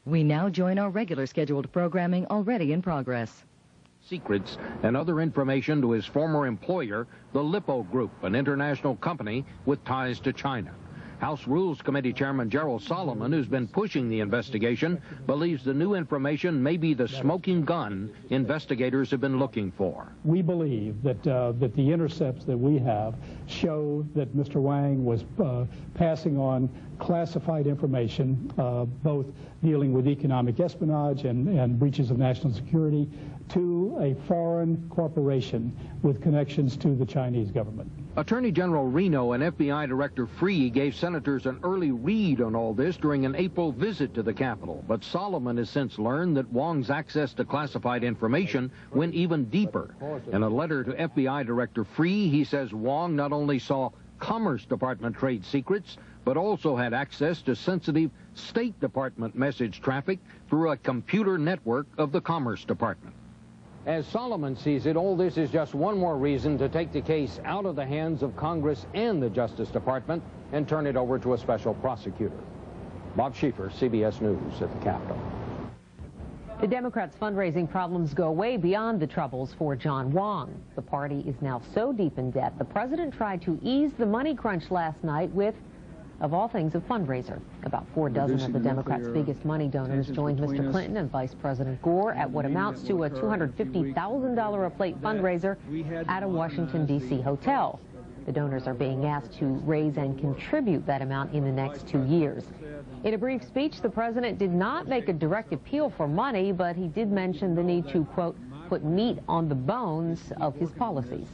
We now join our regular scheduled programming already in progress. Secrets and other information to his former employer, the Lippo Group, an international company with ties to China. House Rules Committee Chairman Gerald Solomon, who's been pushing the investigation, believes the new information may be the smoking gun investigators have been looking for. We believe that that the intercepts that we have show that Mr. Wang was passing on classified information, both dealing with economic espionage and breaches of national security, to a foreign corporation with connections to the Chinese government. Attorney General Reno and FBI Director Free gave senators an early read on all this during an April visit to the Capitol. But Solomon has since learned that Wang's access to classified information went even deeper. In a letter to FBI Director Free, he says Wang not only saw Commerce Department trade secrets, but also had access to sensitive State Department message traffic through a computer network of the Commerce Department. As Solomon sees it, all this is just one more reason to take the case out of the hands of Congress and the Justice Department and turn it over to a special prosecutor. Bob Schieffer, CBS News at the Capitol. The Democrats' fundraising problems go way beyond the troubles for John Wang. The party is now so deep in debt, the president tried to ease the money crunch last night with, of all things, a fundraiser. About 4 dozen of the Democrats' biggest money donors joined Mr. Clinton and Vice President Gore at what amounts to a $250,000 a plate fundraiser at a Washington, D.C. hotel. The donors are being asked to raise and contribute that amount in the next 2 years. In a brief speech, the president did not make a direct appeal for money, but he did mention the need to, quote, put meat on the bones of his policies.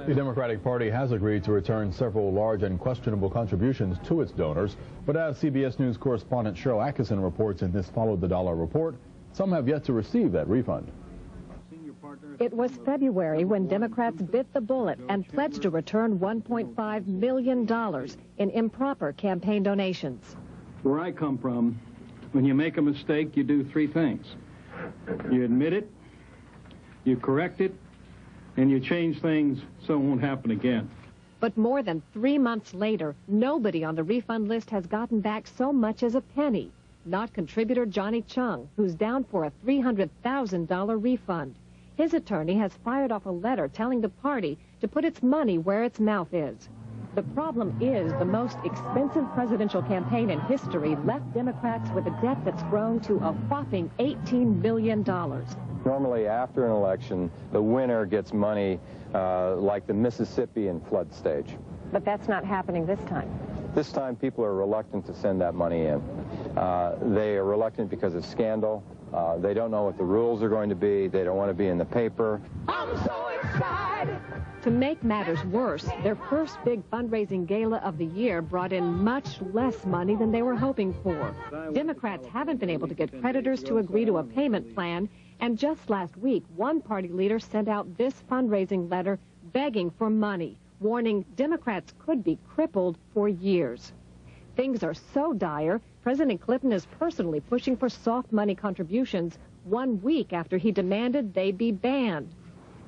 The Democratic Party has agreed to return several large and questionable contributions to its donors, but as CBS News correspondent Cheryl Atkinson reports in this Follow the Dollar report, some have yet to receive that refund. It was February when Democrats bit the bullet and pledged to return $1.5 million in improper campaign donations. Where I come from, when you make a mistake, you do 3 things. You admit it, you correct it, and you change things so it won't happen again. But more than 3 months later, nobody on the refund list has gotten back so much as a penny. Not contributor Johnny Chung, who's down for a $300,000 refund. His attorney has fired off a letter telling the party to put its money where its mouth is. The problem is the most expensive presidential campaign in history left Democrats with a debt that's grown to a whopping $18 billion. Normally, after an election, the winner gets money like the Mississippian flood stage. But that's not happening this time. This time, people are reluctant to send that money in. They are reluctant because of scandal. They don't know what the rules are going to be. They don't want to be in the paper. I'm so excited! To make matters worse, their first big fundraising gala of the year brought in much less money than they were hoping for. Democrats haven't been able to get creditors to agree to a payment plan, and just last week, one party leader sent out this fundraising letter begging for money, warning Democrats could be crippled for years. Things are so dire, President Clinton is personally pushing for soft money contributions 1 week after he demanded they be banned.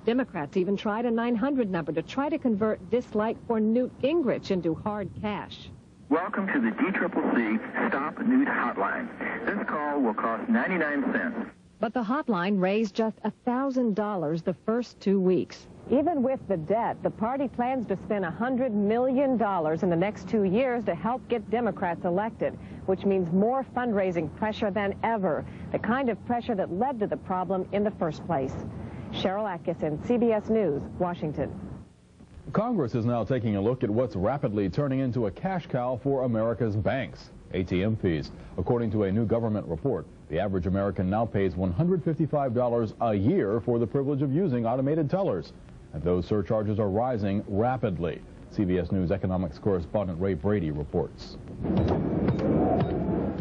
Democrats even tried a 900 number to try to convert dislike for Newt Gingrich into hard cash. Welcome to the DCCC Stop Newt Hotline. This call will cost 99 cents. But the hotline raised just $1,000 the first 2 weeks. Even with the debt, the party plans to spend $100 million in the next 2 years to help get Democrats elected, which means more fundraising pressure than ever, the kind of pressure that led to the problem in the first place. Cheryl Atkinson, CBS News, Washington. Congress is now taking a look at what's rapidly turning into a cash cow for America's banks, ATM fees. According to a new government report, the average American now pays $155 a year for the privilege of using automated tellers. And those surcharges are rising rapidly. CBS News economics correspondent Ray Brady reports.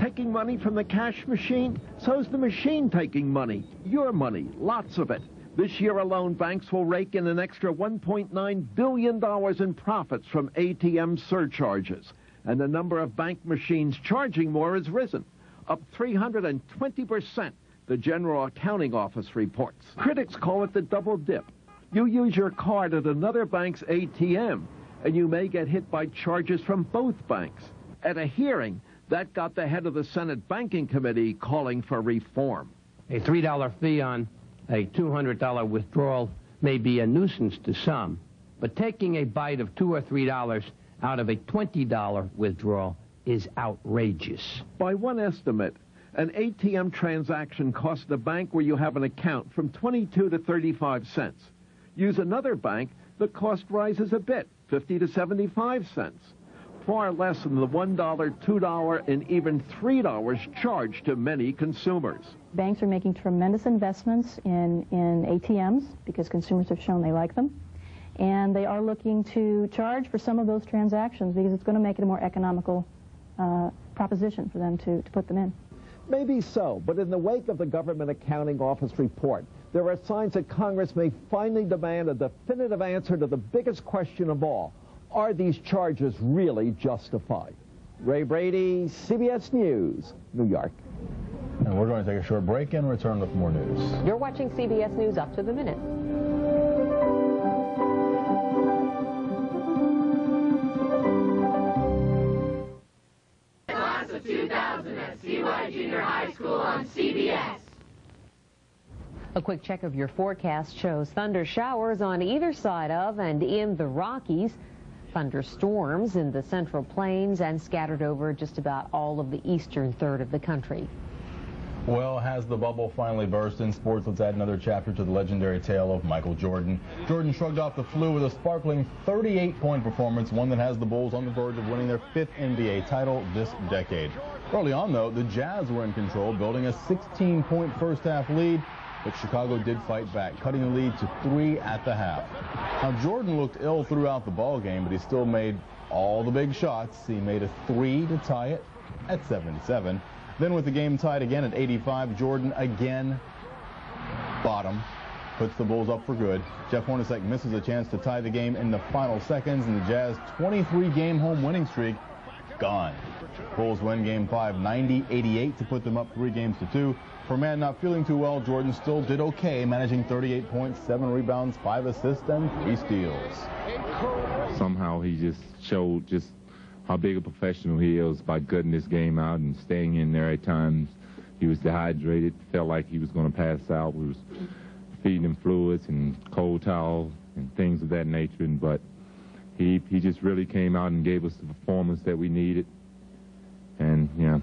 Taking money from the cash machine? So's the machine taking money. Your money, lots of it. This year alone, banks will rake in an extra $1.9 billion in profits from ATM surcharges. And the number of bank machines charging more has risen, up 320%, the General Accounting Office reports. Critics call it the double dip. You use your card at another bank's ATM, and you may get hit by charges from both banks. At a hearing, That got the head of the Senate Banking Committee calling for reform. A $3 fee on a $200 withdrawal may be a nuisance to some, but taking a bite of $2 or $3 out of a $20 withdrawal is outrageous. By one estimate, an ATM transaction costs the bank where you have an account from 22 to 35 cents. Use another bank, the cost rises a bit, 50 to 75 cents. Far less than the $1, $2, and even $3 charged to many consumers. Banks are making tremendous investments in ATMs because consumers have shown they like them. And they are looking to charge for some of those transactions because it's going to make it a more economical proposition for them to put them in. Maybe so, but in the wake of the Government Accounting Office report, there are signs that Congress may finally demand a definitive answer to the biggest question of all. Are these charges really justified? Ray Brady, CBS News, New York. And we're going to take a short break and return with more news. You're watching CBS News Up to the Minute. Class of 2000 at CY Junior High School on CBS. A quick check of your forecast shows thunder showers on either side of and in the Rockies. Thunderstorms in the Central Plains and scattered over just about all of the eastern third of the country. Well, has the bubble finally burst in sports? Let's add another chapter to the legendary tale of Michael Jordan. Jordan shrugged off the flu with a sparkling 38-point performance, one that has the Bulls on the verge of winning their 5th NBA title this decade. Early on, though, the Jazz were in control, building a 16-point first-half lead, but Chicago did fight back, cutting the lead to 3 at the half. Now, Jordan looked ill throughout the ballgame, but he still made all the big shots. He made a 3 to tie it at 77. Then with the game tied again at 85, Jordan again bottom, puts the Bulls up for good. Jeff Hornacek misses a chance to tie the game in the final seconds, and the Jazz 23-game home winning streak gone. Bulls win Game 5 90-88 to put them up 3 games to 2. For a man not feeling too well, Jordan still did okay, managing 38 points, 7 rebounds, 5 assists, and 3 steals. Somehow he just showed just how big a professional he is by gutting this game out and staying in there at times. He was dehydrated, felt like he was going to pass out. We was feeding him fluids and cold towels and things of that nature, but he just really came out and gave us the performance that we needed. And, you know,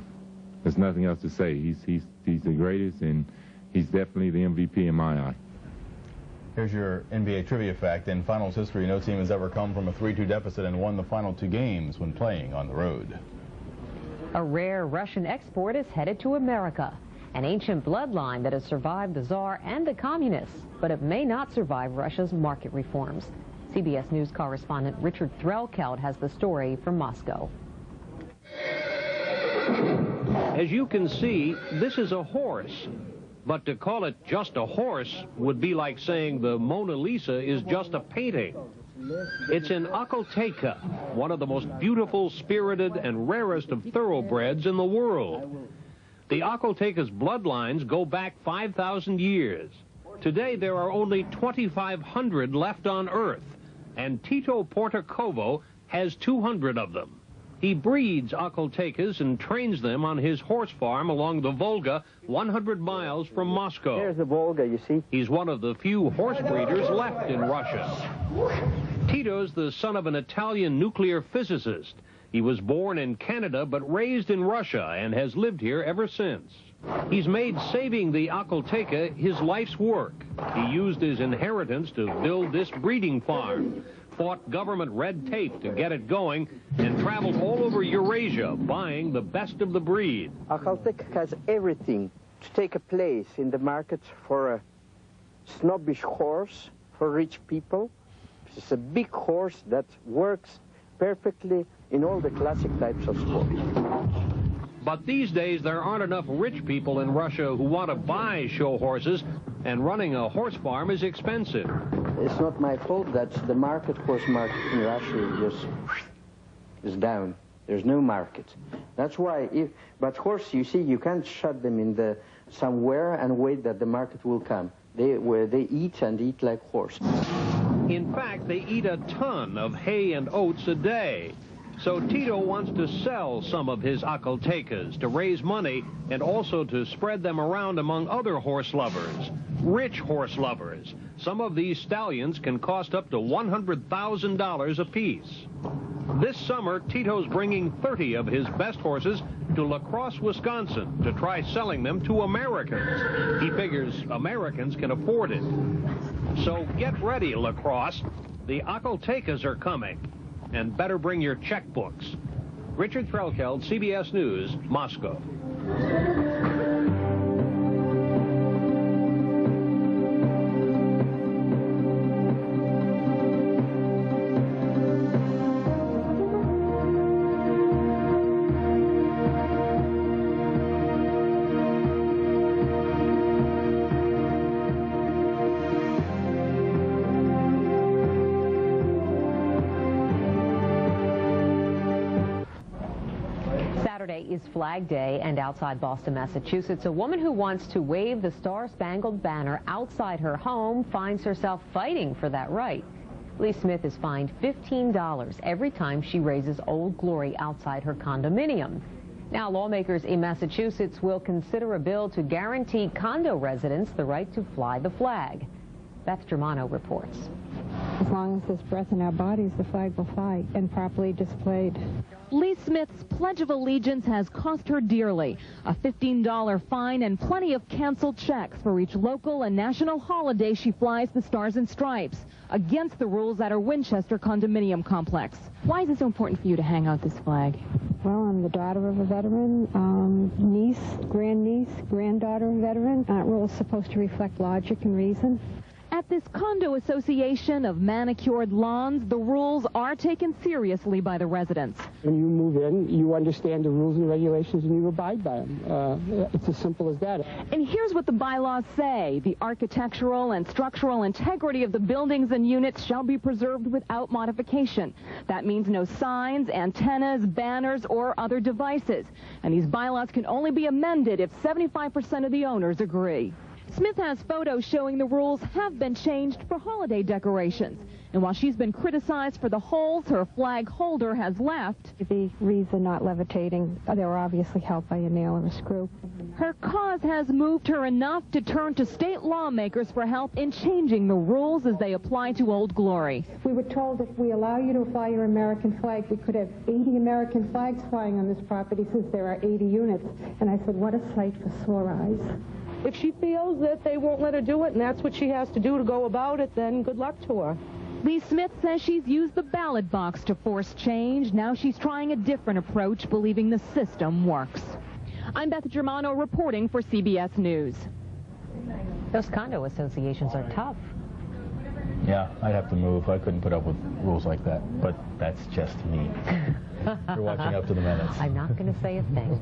there's nothing else to say. He's the greatest, and he's definitely the MVP in my eye. Here's your NBA trivia fact. In finals history, no team has ever come from a 3-2 deficit and won the final 2 games when playing on the road. A rare Russian export is headed to America. An ancient bloodline that has survived the Tsar and the communists, but it may not survive Russia's market reforms. CBS News correspondent Richard Threlkeld has the story from Moscow. As you can see, this is a horse. But to call it just a horse would be like saying the Mona Lisa is just a painting. It's an Akolteika, one of the most beautiful, spirited, and rarest of thoroughbreds in the world. The Akolteika's bloodlines go back 5,000 years. Today, there are only 2,500 left on Earth, and Tito Portacovo has 200 of them. He breeds Akolteikas and trains them on his horse farm along the Volga, 100 miles from Moscow. There's the Volga, you see. He's one of the few horse breeders left in Russia. Tito's the son of an Italian nuclear physicist. He was born in Canada but raised in Russia and has lived here ever since. He's made saving the Akolteika his life's work. He used his inheritance to build this breeding farm, fought government red tape to get it going, and traveled all over Eurasia buying the best of the breed. Akolteika has everything to take a place in the market for a snobbish horse for rich people. It's a big horse that works perfectly in all the classic types of sports. But these days, there aren't enough rich people in Russia who want to buy show horses, and running a horse farm is expensive. It's not my fault that the horse market in Russia is down. There's no market. That's why, but horse, you see, you can't shut them in somewhere and wait that the market will come. They eat and eat like horse. In fact, they eat a ton of hay and oats a day. So Tito wants to sell some of his acoltecas to raise money and also to spread them around among other horse lovers, rich horse lovers. Some of these stallions can cost up to $100,000 apiece. This summer, Tito's bringing 30 of his best horses to La Crosse, Wisconsin to try selling them to Americans. He figures Americans can afford it. So get ready, La Crosse. The acoltecas are coming. And better bring your checkbooks. Richard Threlkeld, CBS News, Moscow. Is Flag Day, and outside Boston, Massachusetts, a woman who wants to wave the Star-Spangled Banner outside her home finds herself fighting for that right. Lee Smith is fined $15 every time she raises Old Glory outside her condominium. Now, lawmakers in Massachusetts will consider a bill to guarantee condo residents the right to fly the flag. Beth Germano reports. As long as there's breath in our bodies, the flag will fly and properly displayed. Lee Smith's Pledge of Allegiance has cost her dearly. A $15 fine and plenty of canceled checks for each local and national holiday she flies the Stars and Stripes, against the rules at her Winchester condominium complex. Why is it so important for you to hang out this flag? Well, I'm the daughter of a veteran, niece, grandniece, granddaughter of a veteran. Aren't rules supposed to reflect logic and reason? At this condo association of manicured lawns, the rules are taken seriously by the residents. When you move in, you understand the rules and regulations and you abide by them. It's as simple as that. And here's what the bylaws say. The architectural and structural integrity of the buildings and units shall be preserved without modification. That means no signs, antennas, banners, or other devices. And these bylaws can only be amended if 75% of the owners agree. Smith has photos showing the rules have been changed for holiday decorations. And while she's been criticized for the holes her flag holder has left, the reeds are not levitating. They were obviously held by a nail or a screw. Her cause has moved her enough to turn to state lawmakers for help in changing the rules as they apply to Old Glory. We were told if we allow you to fly your American flag, we could have 80 American flags flying on this property since there are 80 units. And I said, what a sight for sore eyes. If she feels that they won't let her do it and that's what she has to do to go about it, then good luck to her. Lee Smith says she's used the ballot box to force change. Now she's trying a different approach, believing the system works. I'm Beth Germano reporting for CBS News. Those condo associations are tough. Yeah, I'd have to move. I couldn't put up with rules like that, but that's just me. You're watching Up to the Minutes. I'm not going to say a thing.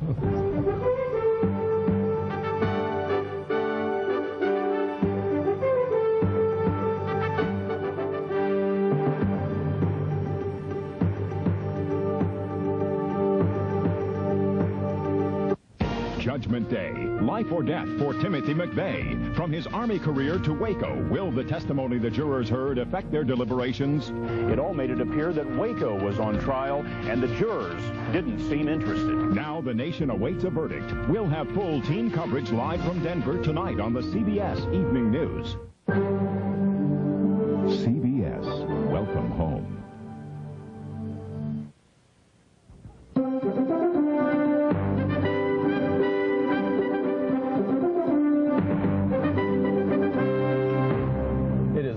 Judgment Day, life or death for Timothy McVeigh. From his Army career to Waco, will the testimony the jurors heard affect their deliberations? It all made it appear that Waco was on trial, and the jurors didn't seem interested. Now the nation awaits a verdict. We'll have full team coverage live from Denver tonight on the CBS Evening News. CBS, welcome home.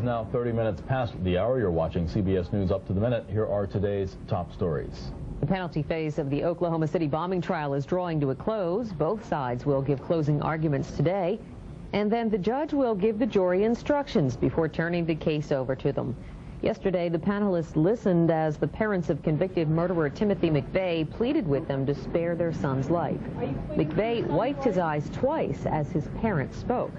Now 30 minutes past the hour. You're watching CBS News Up to the Minute. Here are today's top stories. The penalty phase of the Oklahoma City bombing trial is drawing to a close. Both sides will give closing arguments today, and then the judge will give the jury instructions before turning the case over to them. Yesterday, the panelists listened as the parents of convicted murderer Timothy McVeigh pleaded with them to spare their son's life. McVeigh wiped his eyes twice as his parents spoke.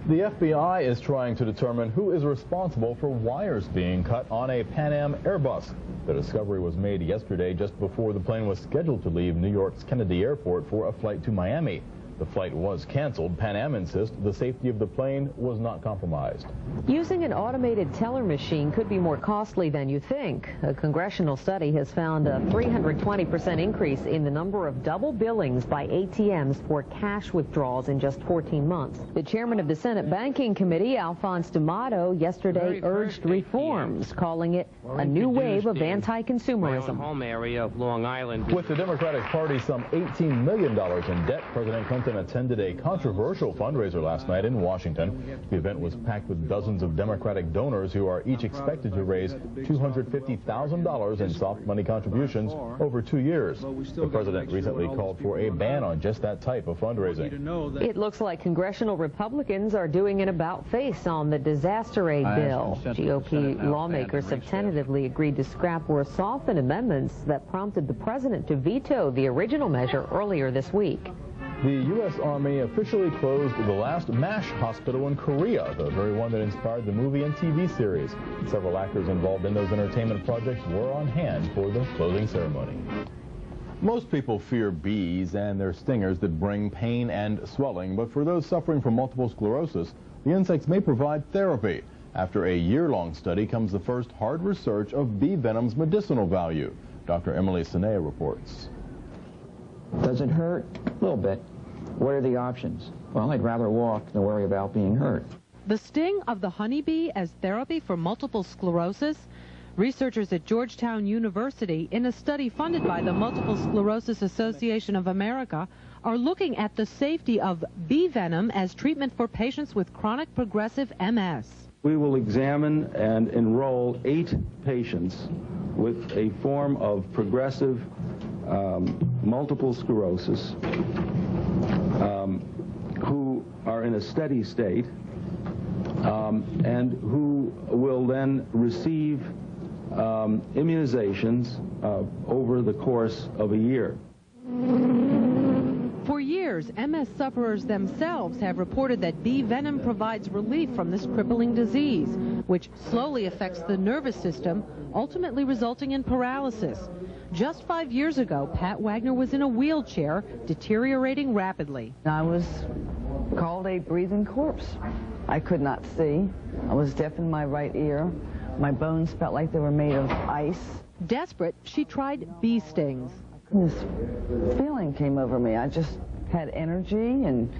The FBI is trying to determine who is responsible for wires being cut on a Pan Am Airbus. The discovery was made yesterday just before the plane was scheduled to leave New York's Kennedy Airport for a flight to Miami. The flight was canceled. Pan Am insists the safety of the plane was not compromised. Using an automated teller machine could be more costly than you think. A congressional study has found a 320% increase in the number of double billings by ATMs for cash withdrawals in just 14 months. The chairman of the Senate Banking Committee, Alphonse D'Amato, yesterday urged reforms, calling it a new wave of anti-consumerism. Home area of Long Island. With the Democratic Party some $18 million in debt, President Clinton attended a controversial fundraiser last night in Washington. The event was packed with dozens of Democratic donors who are each expected to raise $250,000 in soft money contributions over 2 years. The president recently called for a ban on just that type of fundraising. It looks like congressional Republicans are doing an about-face on the disaster aid bill. GOP lawmakers have tentatively agreed to scrap or soften amendments that prompted the president to veto the original measure earlier this week. The U.S. Army officially closed the last MASH hospital in Korea, the very one that inspired the movie and TV series. Several actors involved in those entertainment projects were on hand for the closing ceremony. Most people fear bees and their stingers that bring pain and swelling, but for those suffering from multiple sclerosis, the insects may provide therapy. After a year-long study comes the first hard research of bee venom's medicinal value. Dr. Emily Sinea reports. Does it hurt? A little bit. What are the options? Well, I'd rather walk than worry about being hurt. The sting of the honeybee as therapy for multiple sclerosis? Researchers at Georgetown University, in a study funded by the Multiple Sclerosis Association of America, are looking at the safety of bee venom as treatment for patients with chronic progressive MS. We will examine and enroll 8 patients with a form of progressive multiple sclerosis who are in a steady state and who will then receive immunizations over the course of a year. For years, MS sufferers themselves have reported that bee venom provides relief from this crippling disease, which slowly affects the nervous system, ultimately resulting in paralysis. Just 5 years ago, Pat Wagner was in a wheelchair, deteriorating rapidly. I was called a breathing corpse. I could not see. I was deaf in my right ear. My bones felt like they were made of ice. Desperate, she tried bee stings. This feeling came over me. I just had energy and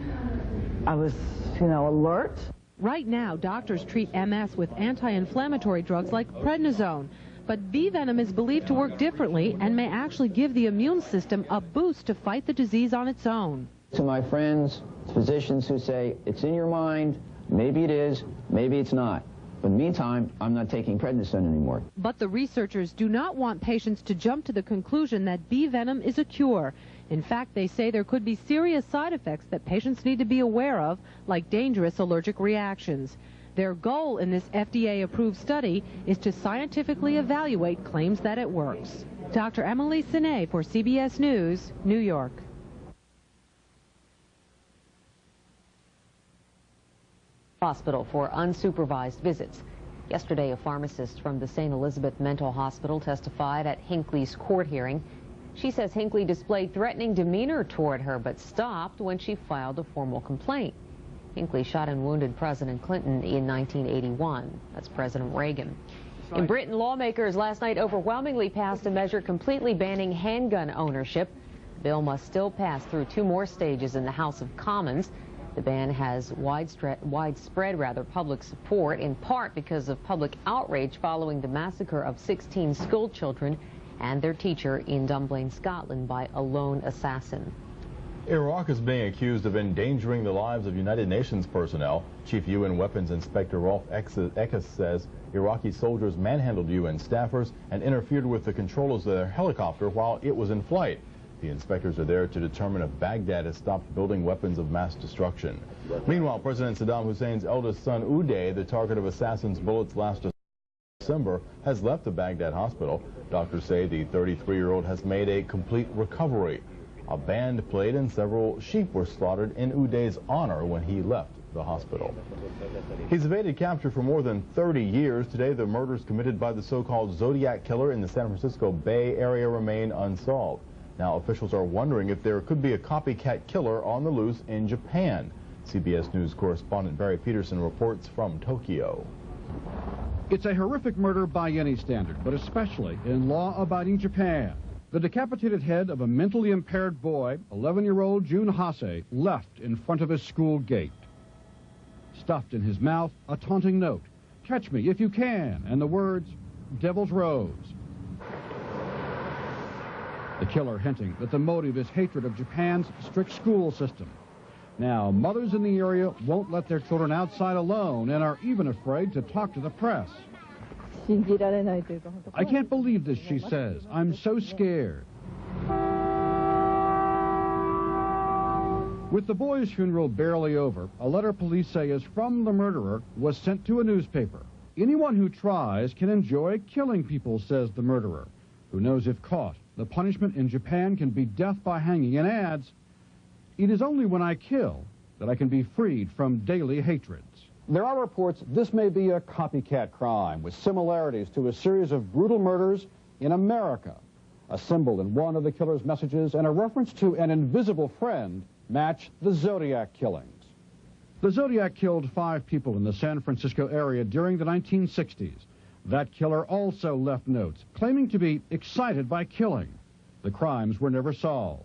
I was, alert. Right now, doctors treat MS with anti-inflammatory drugs like prednisone. But bee venom is believed to work differently and may actually give the immune system a boost to fight the disease on its own. To my friends, physicians who say, it's in your mind, maybe it is, maybe it's not. But meantime, I'm not taking prednisone anymore. But the researchers do not want patients to jump to the conclusion that bee venom is a cure. In fact, they say there could be serious side effects that patients need to be aware of, like dangerous allergic reactions. Their goal in this FDA-approved study is to scientifically evaluate claims that it works. Dr. Emily Sinea for CBS News, New York. Hospital for unsupervised visits. Yesterday, a pharmacist from the St. Elizabeth Mental Hospital testified at Hinckley's court hearing. She says Hinckley displayed threatening demeanor toward her, but stopped when she filed a formal complaint. Hinckley shot and wounded President Clinton in 1981. That's President Reagan. In Britain, lawmakers last night overwhelmingly passed a measure completely banning handgun ownership. The bill must still pass through 2 more stages in the House of Commons. The ban has widespread public support, in part because of public outrage following the massacre of 16 school children and their teacher in Dunblane, Scotland, by a lone assassin. Iraq is being accused of endangering the lives of United Nations personnel. Chief UN Weapons Inspector Rolf Eckes says Iraqi soldiers manhandled UN staffers and interfered with the controls of their helicopter while it was in flight. The inspectors are there to determine if Baghdad has stopped building weapons of mass destruction. Meanwhile, President Saddam Hussein's eldest son, Uday, the target of assassins' bullets last December, has left the Baghdad hospital. Doctors say the 33-year-old has made a complete recovery. A band played and several sheep were slaughtered in Uday's honor when he left the hospital. He's evaded capture for more than 30 years. Today, the murders committed by the so-called Zodiac killer in the San Francisco Bay Area remain unsolved. Now officials are wondering if there could be a copycat killer on the loose in Japan. CBS News correspondent Barry Peterson reports from Tokyo. It's a horrific murder by any standard, but especially in law-abiding Japan. The decapitated head of a mentally impaired boy, 11-year-old Jun Hase, left in front of his school gate. Stuffed in his mouth, a taunting note, "Catch me if you can," and the words, "Devil's Rose." The killer hinting that the motive is hatred of Japan's strict school system. Now, mothers in the area won't let their children outside alone and are even afraid to talk to the press. "I can't believe this," she says. "I'm so scared." With the boy's funeral barely over, a letter police say is from the murderer was sent to a newspaper. "Anyone who tries can enjoy killing people," says the murderer, who knows if caught, the punishment in Japan can be death by hanging, and adds, "It is only when I kill that I can be freed from daily hatreds." There are reports this may be a copycat crime with similarities to a series of brutal murders in America. A symbol in one of the killer's messages and a reference to an invisible friend match the Zodiac killings. The Zodiac killed 5 people in the San Francisco area during the 1960s. That killer also left notes claiming to be excited by killing. The crimes were never solved.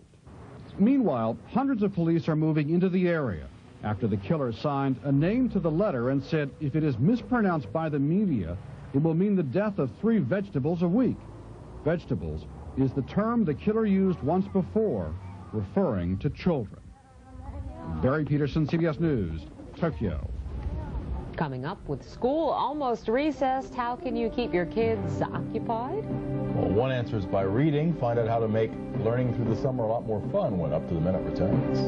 Meanwhile, hundreds of police are moving into the area after the killer signed a name to the letter and said if it is mispronounced by the media, it will mean the death of 3 vegetables a week. Vegetables is the term the killer used once before, referring to children. Barry Peterson, CBS News, Tokyo. Coming up, with school almost recessed, how can you keep your kids occupied? Well, one answer is by reading. Find out how to make learning through the summer a lot more fun when Up to the Minute returns.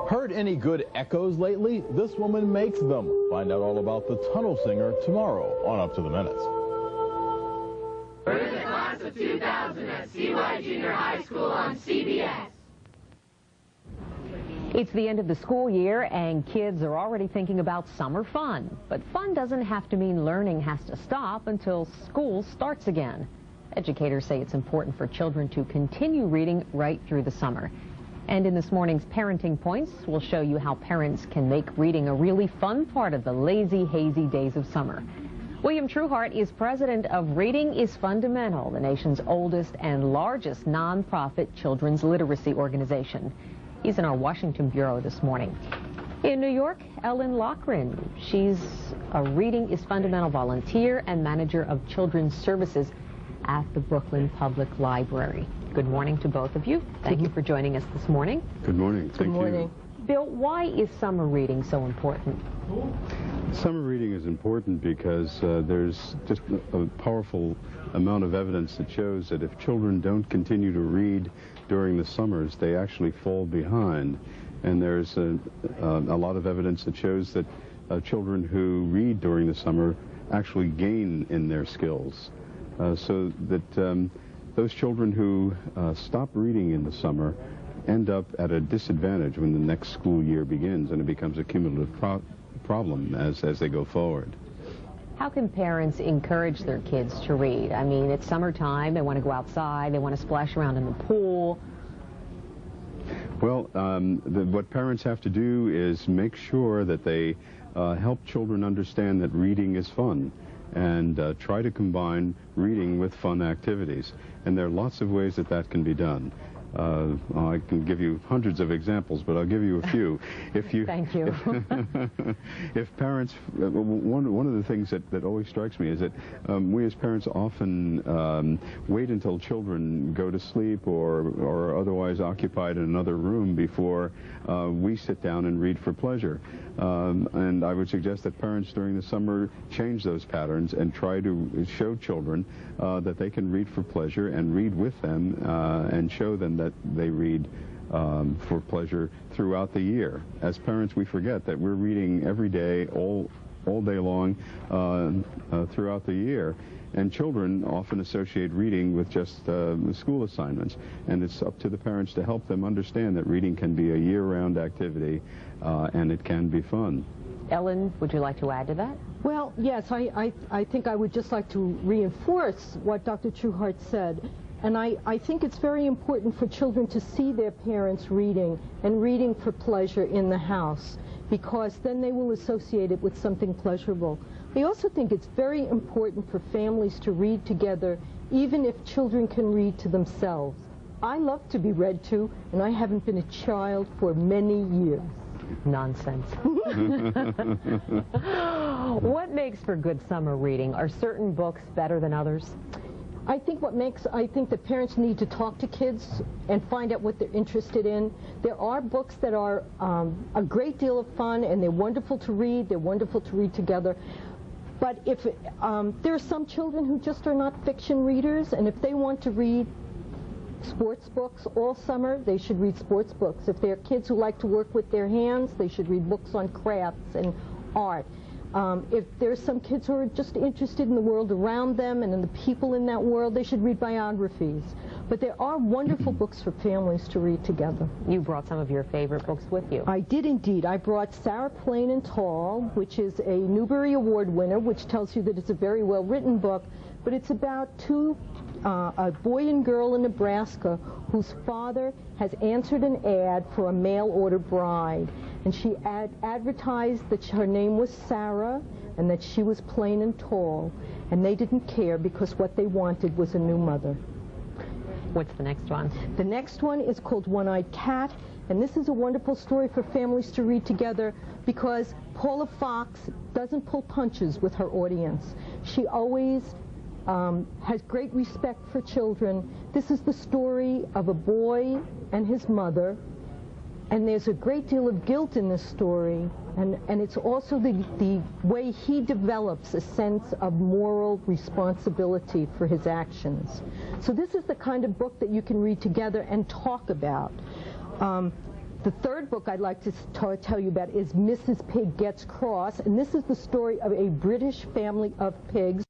Heard any good echoes lately? This woman makes them. Find out all about the tunnel singer tomorrow on Up to the Minute. We're in the class of 2000 at CY Junior High School on CBS. It's the end of the school year and kids are already thinking about summer fun. But fun doesn't have to mean learning has to stop until school starts again. Educators say it's important for children to continue reading right through the summer. And in this morning's Parenting Points, we'll show you how parents can make reading a really fun part of the lazy, hazy days of summer. William Trueheart is president of Reading is Fundamental, the nation's oldest and largest nonprofit children's literacy organization. He's in our Washington bureau this morning. In New York, Ellen Lochran. She's a Reading is Fundamental volunteer and manager of children's services at the Brooklyn Public Library. Good morning to both of you. Thank you for joining us this morning. Good morning. Thank you. Bill, why is summer reading so important? Summer reading is important because there's just a powerful amount of evidence that shows that if children don't continue to read during the summers, they actually fall behind. And there's a lot of evidence that shows that children who read during the summer actually gain in their skills. So that those children who stop reading in the summer end up at a disadvantage when the next school year begins, and it becomes a cumulative problem as they go forward. How can parents encourage their kids to read? I mean, it's summertime, they want to go outside, they want to splash around in the pool. Well, what parents have to do is make sure that they help children understand that reading is fun, and try to combine reading with fun activities. And there are lots of ways that that can be done. I can give you hundreds of examples, but I'll give you a few. Thank you. If parents, one of the things that always strikes me is that we as parents often wait until children go to sleep or otherwise occupied in another room before we sit down and read for pleasure. And I would suggest that parents during the summer change those patterns and try to show children that they can read for pleasure and read with them and show them that they read for pleasure throughout the year. As parents, we forget that we're reading every day, all all day long throughout the year. And children often associate reading with just school assignments. And it's up to the parents to help them understand that reading can be a year-round activity and it can be fun. Ellen, would you like to add to that? Well, yes, I think I would just like to reinforce what Dr. Trueheart said. And I think it's very important for children to see their parents reading and reading for pleasure in the house, because then they will associate it with something pleasurable. I also think it's very important for families to read together, even if children can read to themselves. I love to be read to, and I haven't been a child for many years. Nonsense. What makes for good summer reading? Are certain books better than others? I think that parents need to talk to kids and find out what they're interested in. There are books that are a great deal of fun, and they're wonderful to read. They're wonderful to read together. But if there are some children who just are not fiction readers, and if they want to read sports books all summer, they should read sports books. If they're kids who like to work with their hands, they should read books on crafts and art. If there's some kids who are just interested in the world around them and in the people in that world, they should read biographies. But there are wonderful books for families to read together. You brought some of your favorite books with you. I did indeed. I brought Sarah Plain and Tall, which is a Newbery Award winner, which tells you that it's a very well-written book, but it's about a boy and girl in Nebraska whose father has answered an ad for a mail-order bride. And she advertised that her name was Sarah and that she was plain and tall. And they didn't care because what they wanted was a new mother. What's the next one? The next one is called One-Eyed Cat. And this is a wonderful story for families to read together because Paula Fox doesn't pull punches with her audience. She always has great respect for children. This is the story of a boy and his mother, and there's a great deal of guilt in this story, and it's also the way he develops a sense of moral responsibility for his actions. So this is the kind of book that you can read together and talk about. The third book I'd like to tell you about is Mrs. Pig Gets Cross, and this is the story of a British family of pigs